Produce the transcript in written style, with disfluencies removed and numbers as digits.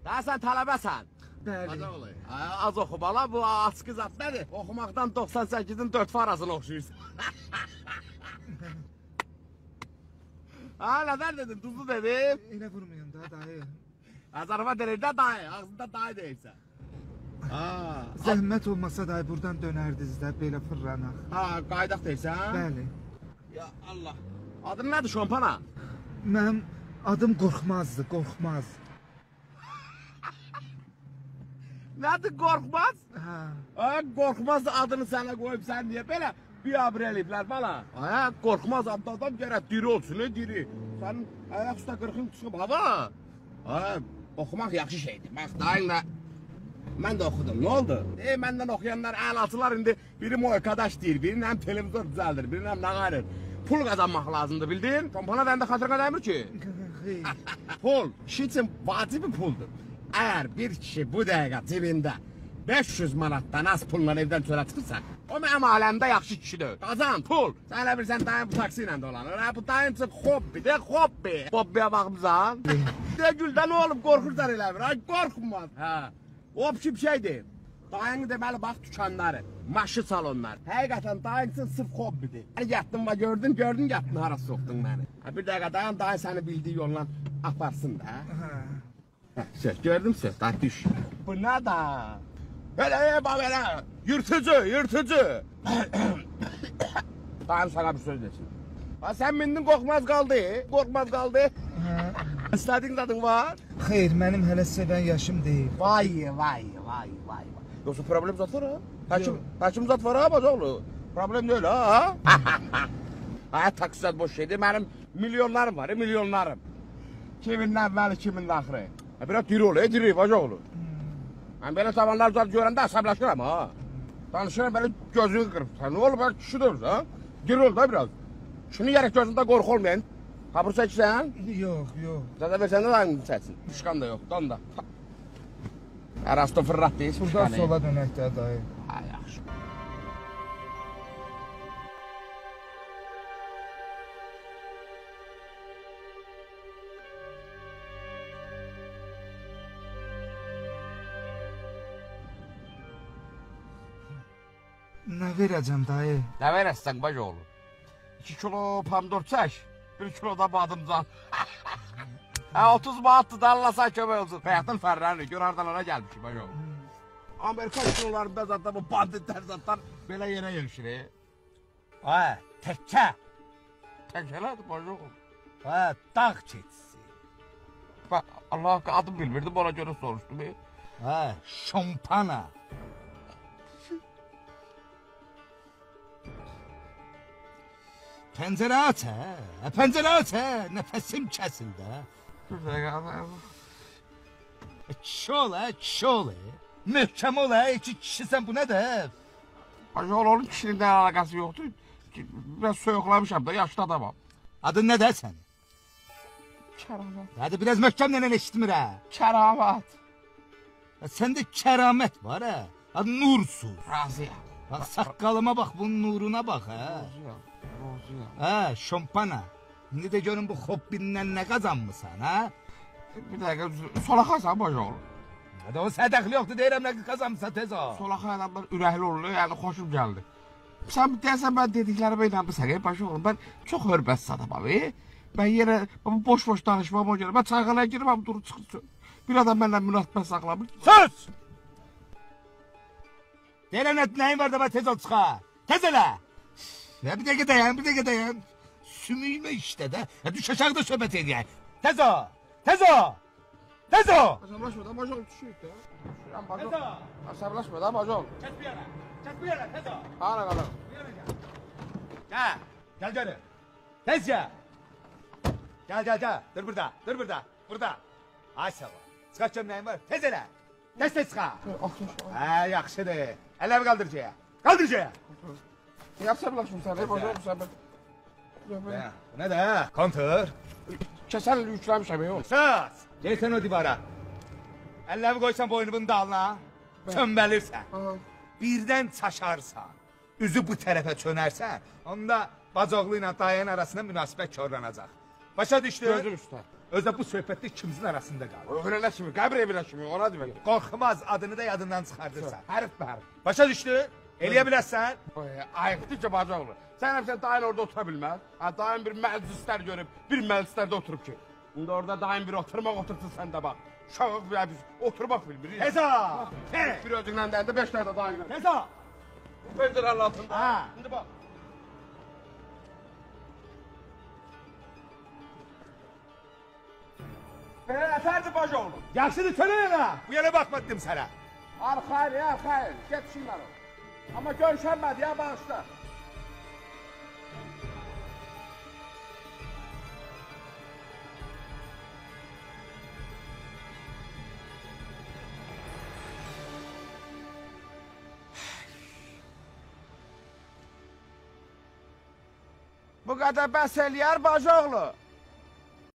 Daha sən tələbəsən. Bəli. Az oxu bala, bu açqı zat nədir? Oxumaqdan 98-in 4 farasını oxşuyursun. Ha, nədən dedin? Tuzlu dedim. Elə vurmayın da dayı. Azarıma deyir də dayı, ağzında dayı deyirsən. Zəhmət olmasa dayı buradan dönərdiniz də belə fırlanaq. Ha, qaydaq deyirsən? Bəli. Ya Allah. Adın nədir şompana? Mənim adım Qorxmazdı, Qorxmaz. Nədir Qorxmaz? Hə. Qorxmaz adını sənə qoyub sən niyə belə biabr eləyiblər bala? Qorxmaz adlı adam gərək diri olsun, diri. Sənin ayaq üstə qırxın çıxıb hava. Oxumaq yaxşı şeydir. Bax, dayınla mən də oxudum, nə oldu? Məndən oxuyanlar əlatılar indi biri moykadaş deyir, birinin həm televizor düzəldir, birinin həm nə qayırır. Pul qazanmaq lazımdır, bildin? Şompana dəndə xatırına dəymir ki? Pul, kişi üçün vacibi puldur. Əgər bir kişi bu dəqiqə cibində 500 manatdan az pulla evdən çölə çıxırsa, o mənim aləmdə yaxşı kişidir. Qazan, pul. Sən elə bilirsən dayın bu taksi ilə dolanır. Bu dayın üçün hobbidir, hobbi. Hobbiyə baxmısan? De güldə nə olub, qorxursan elə bir. Qorxmaz. Hop bir şeydir. Dayını deməli bax dükanları, maşı salonlar. Həqiqətən dayın üçün sırf hobbidir. Hani yatdın və gördün, yatdın hara soxdun məni. Bir dəqiqə dayın səni bildiyi yolla aparsın da. Söz, gördün söz, da düş. Bu nə da? Hele bak hele, yırtıcı. Dayım sana bir söz desin. Sen bindin Qorxmaz qaldı. İstediğin zadın var? Xeyr, mənim hələ sevən yaşım deyil. Vay. Yoksa problem zat var ha? Kaçım zat var ha bazoğlu? Problem değil ha? Hayat taksizat boş şeydir, benim milyonlarım var, milyonlarım. Kimin evveli, kimin ahırı. Biraz diri ol, diri bazoğlu. Ben böyle zamanlar zat görəndə əsəbləşirəm ha. Danışıram böyle gözünü qırıb. Sen ne olur, ben kişi diyoruz ha? Diri ol da biraz. Şunu yerek gözünde qorxu olmayın. Kabur çəksən? Yox. Zada versən də dayın çəksin. Pişkan da yox, don da. Ərasto fırrat deyil. Buradan sola dönək də dayı. Ha, yaxşı. Nə verəcəm dayı? Nə verəsən bacoğlu? 2 kilo pomidor çək, 1 kilo da badımcan. 30 manatdır da Allah sən kömək olsun. Həyatın fərlərini gör hardalara gəlmişik bacoğlu. Amerika kinolarında zaten bu banditlər zaten belə yerə yığışır. Təkkə. Tənkələrdir bacoğlu. Dağ keçisi. Bax, Allah adım bilmirdim, ona görə soruşdum. Şompana. Pəncərə aç, nəfəsim kəsildi. Dur dəqiqə. Kişi ol, möhkəm ol, iki kişisən, bu nədir? Bacoğlu, onun kişinin də əlaqəsi yoxdur. Biraz soyuqlamışam da, yaşlı adamam. Adın nədir sənin? Kəramət. Hadi biraz möhkəmlə eşitmir ha. Kəramət. Səndə kəramət var ha. Adı Nursuz. Razıyam. Bax, saqqalıma bax, bunun nuruna bax ha. Razıyam. Şompana. İndi də görün bu hobbindən nə qazanmısan ha? Bir dəqiqə, solaxaysan bacoğlu. Hadi o sədəxli yoxdur, deyirəm nə qazanmısan tez o. Solaxay adamlar ürəkli olur, yəni xoşum gəldi. Sən deyəsən, mən dediklərime inanmışsan, bacoğlu. Mən çox hörbətsiz adamam, mən yerə boş-boş danışmam o görə. Mən çayxanaya girirəm, durub çıxır. Bir adam mənlə münasibət saxlamır. Sus! Deyirəm nəyin var da mən tez ol çıxa. Tez elə! Bir dəqiqə dayan. Sümüyümə işdə də. Düş aşağıda söhbət edəyək. Tez o! Əsəbləşmə da, bacoğlu, düşürük də. Tez o! Əsəbləşmə da, bacoğlu. Çək bir yana, tez o! Hara qalaq. Gəl görün. Tez gəl. Gəl. Dur burada. Ay sağ ol. Çıxaq gömləyin var. Tez elə. Tez çıxa. Yaxşıdır. Əlləri qaldır cəyə. Əsəbləşmə sən, bacoğlu, sən. Nə də? Kontör. Kəsən yükləmişəm, Sus! Gelsən o divara. Əlləri qoysan boynumun dalına. Çömbəlirsən. Birdən çaşarsan. Üzü bu tərəfə çönərsən. Onda bacoğlu ilə dayın arasında münasibət korlanacaq. Başa düşdün? Gözüm üstə. Özdə bu söhbətdə ikimizin arasında qalır. Öğrenə kimi, qəbr evinə kimi, ona demək. Qorxmaz adını da yadından çıxardırsan. Hərif be hərif. Başa düşdü? Eləyə bilərsən? Ayıqdır ki bacaqlı. Sən həmsən dayın orada otura bilməz. Ha, dayın bir məclislər görüb, bir məclislərdə oturub ki. İndi orada dayın bir oturmaq otursun sən də bax. Uşaq və biz oturmaq bilmirik. Teza! Bir özündən dəndə 5 dənə də dayın. Teza! Pencerenin altında. Ha. Şimdi bak. Efendi bacıoğlu. Yaxşıdır tönə yana. Bu yana baxmadım sənə. Arxayır ya arxayır. Get şunları. Ama görüşənmədi ya bağışla. Bu kadar bəs eləyər bacıoğlu.